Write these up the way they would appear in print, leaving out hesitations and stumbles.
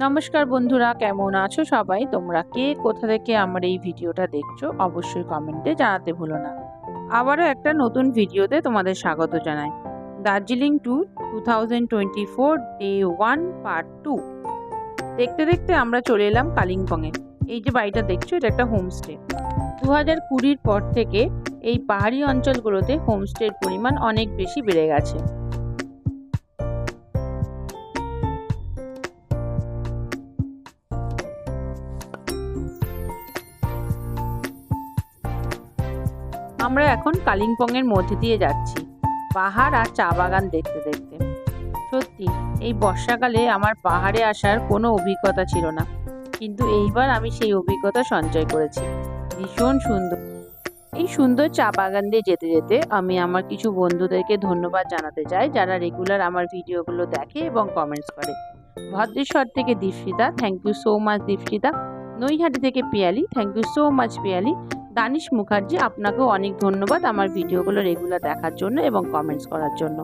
নমস্কার বন্ধুরা, কেমন আছো সবাই? তোমরা কে কোথা থেকে আমার এই ভিডিওটা দেখছো অবশ্যই কমেন্টে জানাতে ভুলো না। আবারও একটা নতুন ভিডিওতে তোমাদের স্বাগত জানাই। দার্জিলিং ট্যুর 2024 ডে 1 পার্ট 2 দেখতে দেখতে আমরা চলে এলাম কালিম্পংয়ে। এই যে বাড়িটা দেখছো, এটা একটা হোমস্টে। 2020 পর থেকে এই পাহাড়ি অঞ্চলগুলোতে হোমস্টের পরিমাণ অনেক বেশি বেড়ে গেছে। আমরা এখন কালিম্পংয়ের মধ্যে দিয়ে যাচ্ছি পাহাড় আর চা বাগান দেখতে দেখতে। সত্যি এই বর্ষাকালে আমার পাহাড়ে আসার কোনো অভিজ্ঞতা ছিল না, কিন্তু এইবার আমি সেই অভিজ্ঞতা সঞ্চয় করেছি। ভীষণ সুন্দর এই সুন্দর চা বাগান দিয়ে যেতে যেতে আমি আমার কিছু বন্ধুদেরকে ধন্যবাদ জানাতে চাই, যারা রেগুলার আমার ভিডিওগুলো দেখে এবং কমেন্টস করে। ভদ্রেশ্বর থেকে Dipshita, thank you so much Dipshita. Naihati থেকে Piyali, thank you so much Piyali. Danish Mukherjee, আপনাকেও অনেক ধন্যবাদ আমার ভিডিওগুলো রেগুলার দেখার জন্য এবং কমেন্টস করার জন্য।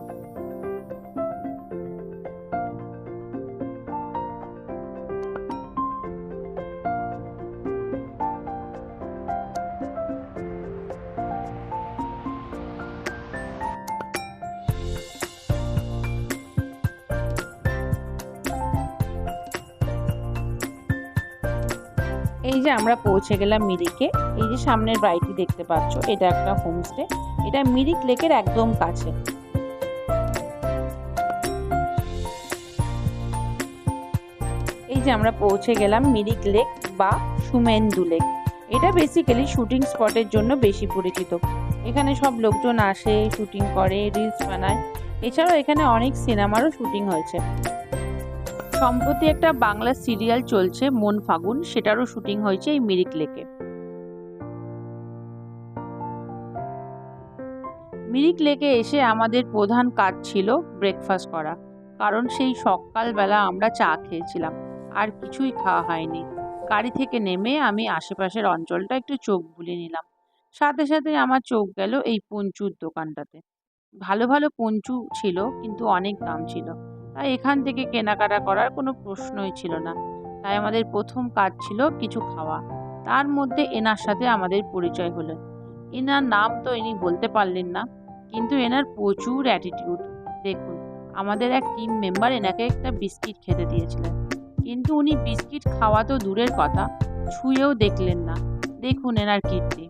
এই যে আমরা পৌঁছে গেলাম মিরিকে। এই যে সামনের বাড়িটি দেখতে পাচ্ছ, এটা একটা হোমস্টে। এটা মিরিক লেকের একদম কাছে। এই যে আমরা পৌঁছে গেলাম মিরিক লেক বা সুমেন্দু লেক। এটা বেসিক্যালি শুটিং স্পটের জন্য বেশি পরিচিত। এখানে সব লোকজন আসে, শুটিং করে, রিলস বানায়। এছাড়াও এখানে অনেক সিনেমারও শুটিং হয়েছে। সম্প্রতি একটা বাংলা সিরিয়াল চলছে মন ফাগুন, সেটারও শুটিং হয়েছে এই মিরিক লেকে। মিরিক লেকে এসে আমাদের প্রধান কাজ ছিল ব্রেকফাস্ট করা, কারণ সেই সকালবেলা আমরা চা খেয়েছিলাম, আর কিছুই খাওয়া হয়নি। গাড়ি থেকে নেমে আমি আশেপাশের অঞ্চলটা একটু চোখ বুলিয়ে নিলাম। সাথে সাথে আমার চোখ গেল এই পঞ্চুর দোকানটাতে। ভালো ভালো পঞ্চু ছিল, কিন্তু অনেক দাম ছিল। তাই এখান থেকে কেনাকাটা করার কোনো প্রশ্নই ছিল না। তাই আমাদের প্রথম কাজ ছিল কিছু খাওয়া। তার মধ্যে এনার সাথে আমাদের পরিচয় হলো। এনার নাম তো ইনি বলতে পারলেন না, কিন্তু এনার প্রচুর অ্যাটিটিউড। দেখুন, আমাদের এক টিম মেম্বার এনাকে একটা বিস্কিট খেতে দিয়েছিলেন, কিন্তু উনি বিস্কিট খাওয়া তো দূরের কথা, ছুঁয়েও দেখলেন না। দেখুন এনার কীর্তি।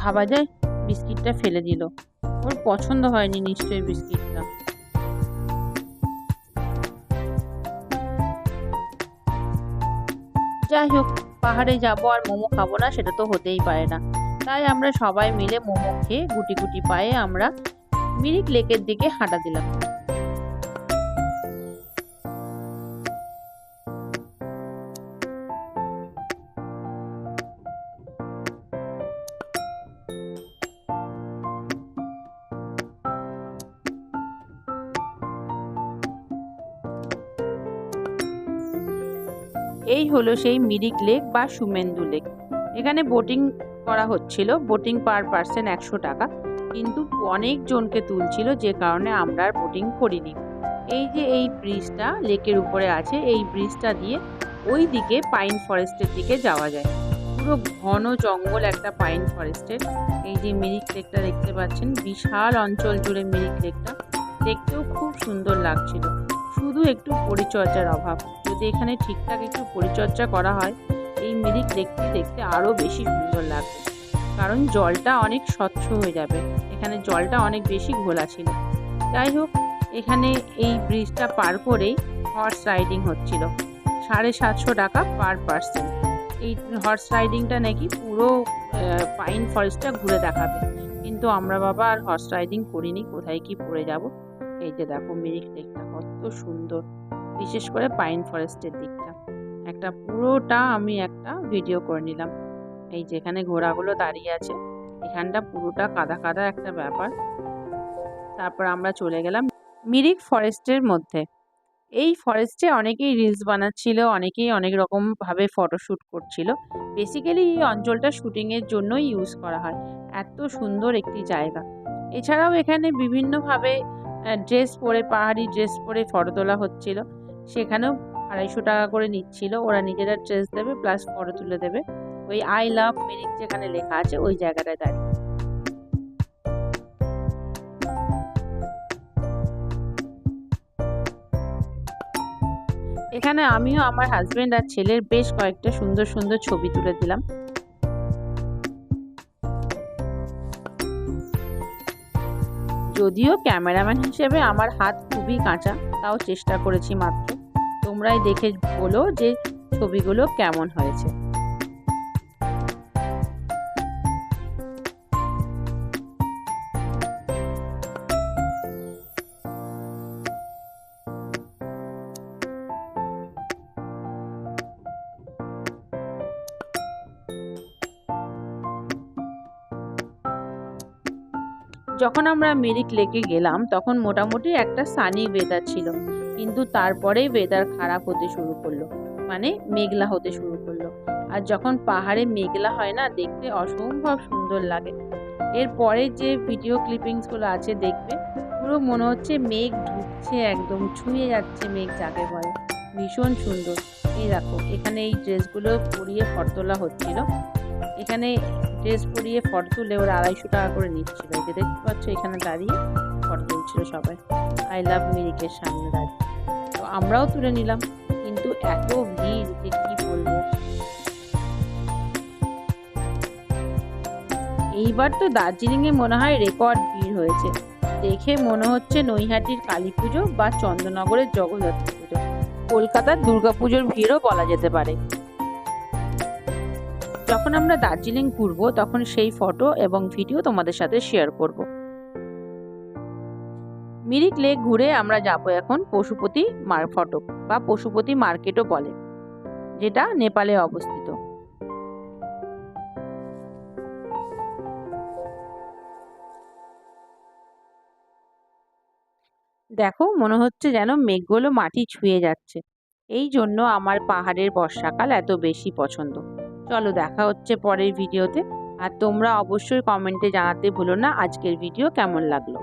ভাবা যায় বিস্কিটটা ফেলে দিল, ওর পছন্দ হয়নি নিশ্চয়ই বিস্কিটটা। যাই হোক, পাহাড়ে যাব আর মোমো খাবো না, সেটা তো হতেই পারে না। তাই আমরা সবাই মিলে মোমো খেয়ে গুটি গুটি পায়ে আমরা মিরিক লেকের দিকে হাঁটা দিলাম। এই হলো সেই মিরিক লেক বা সুমেন্দু লেক। এখানে বোটিং করা হচ্ছিল। বোটিং পার পার্সন 100 টাকা, কিন্তু অনেক জনকে তুলছিল, যে কারণে আমরা আর বোটিং করিনি। এই যে এই ব্রিজটা লেকের উপরে আছে, এই ব্রিজটা দিয়ে ওই দিকে পাইন ফরেস্টের দিকে যাওয়া যায়। পুরো ঘন জঙ্গল একটা পাইন ফরেস্টের। এই যে মিরিক লেকটা দেখতে পাচ্ছেন, বিশাল অঞ্চল জুড়ে মিরিক লেকটা। দেখতেও খুব সুন্দর লাগছিল, শুধু একটু পরিচর্যার অভাব। যদি এখানে ঠিকঠাক একটু পরিচর্যা করা হয়, এই মিরিক লেকটি দেখতে আরও বেশি সুন্দর লাগবে, কারণ জলটা অনেক স্বচ্ছ হয়ে যাবে। এখানে জলটা অনেক বেশি ঘোলা ছিল। যাই হোক, এখানে এই ব্রিজটা পার করেই হর্স রাইডিং হচ্ছিল। 750 টাকা পার পার্সন। এই হর্স রাইডিংটা নাকি পুরো পাইন ফরেস্টটা ঘুরে দেখাবে, কিন্তু আমরা বাবা আর হর্স রাইডিং করিনি, কোথায় কি পড়ে যাব। এই যে দেখো মিরিক লেকটা কত সুন্দর, বিশেষ করে পাইন ফরেস্টের দিকটা। একটা পুরোটা আমি একটা ভিডিও করে নিলাম। এই যেখানে ঘোড়াগুলো দাঁড়িয়ে আছে, এখানটা পুরোটা কাদা কাদা একটা ব্যাপার। তারপর আমরা চলে গেলাম মিরিক ফরেস্টের মধ্যে। এই ফরেস্টে অনেকেই রিলস বানাচ্ছিল, অনেকেই অনেক রকমভাবে ফটোশ্যুট করছিল। বেসিক্যালি এই অঞ্চলটা শুটিংয়ের জন্যই ইউজ করা হয়। এত সুন্দর একটি জায়গা। এছাড়াও এখানে বিভিন্নভাবে ড্রেস পরে, পাহাড়ি ড্রেস পরে ফটো তোলা হচ্ছিল। সেখানেও 250 টাকা করে নিচ্ছিল। ওরা নিজেরা ড্রেস দেবে প্লাস ফটো তুলে দেবে। ওই আই লাভ মিরিক যেখানে লেখা আছে ওই জায়গাটায় দাঁড়িয়ে। এখানে আমিও আমার হাজবেন্ড আর ছেলের বেশ কয়েকটা সুন্দর সুন্দর ছবি তুলে দিলাম। যদিও ক্যামেরাম্যান হিসেবে আমার হাত খুবই কাঁচা, তাও চেষ্টা করেছি মাত্র। তোমরাই দেখে বলো যে ছবিগুলো কেমন হয়েছে। যখন আমরা মিরিক লেকে গেলাম তখন মোটামুটি একটা সানি ওয়েদার ছিল, কিন্তু তারপরেই ওয়েদার খারাপ হতে শুরু করলো, মানে মেঘলা হতে শুরু করলো। আর যখন পাহাড়ে মেঘলা হয় না, দেখতে অসম্ভব সুন্দর লাগে। এরপরে যে ভিডিও ক্লিপিংসগুলো আছে দেখবে, পুরো মনে হচ্ছে মেঘ ঢুকছে, একদম ছুঁয়ে যাচ্ছে মেঘ যাকে বলে, ভীষণ সুন্দর। এই দেখো এখানে এই ড্রেসগুলো পরিয়ে ফটো তোলা হচ্ছিল। এখানে ড্রেস পরিয়ে ফটো তুলে ওরা 250 টাকা করে নিচ্ছিল। এই যে দেখতে পাচ্ছ এখানে দাঁড়িয়ে ফটো তুলছিল সবাই আই লাভ মিরিকের সামনে দাঁড়িয়ে। তো আমরাও তুলে নিলাম, কিন্তু এত ভিড় যে কি বলবো। এইবার তো দার্জিলিংয়ে মনে হয় রেকর্ড ভিড় হয়েছে। দেখে মনে হচ্ছে নৈহাটির কালী পুজো বা চন্দননগরের জগদ্ধাত্রী পুজো, কলকাতার দুর্গাপুজোর ভিড়ও বলা যেতে পারে। যখন আমরা দার্জিলিং ঘুরবো তখন সেই ফটো এবং ভিডিও তোমাদের সাথে শেয়ার করব। মিরিক লেক ঘুরে আমরা যাব এখন পশুপতি ফটক বা পশুপতি মার্কেটও বলে, যেটা নেপালে অবস্থিত। দেখো মনে হচ্ছে যেন মেঘগুলো মাটি ছুঁয়ে যাচ্ছে। এই জন্য আমার পাহাড়ের বর্ষাকাল এত বেশি পছন্দ। চলো দেখা হচ্ছে পরের ভিডিওতে। আর তোমরা অবশ্যই কমেন্টে জানাতে ভুলো না আজকের ভিডিও কেমন লাগলো।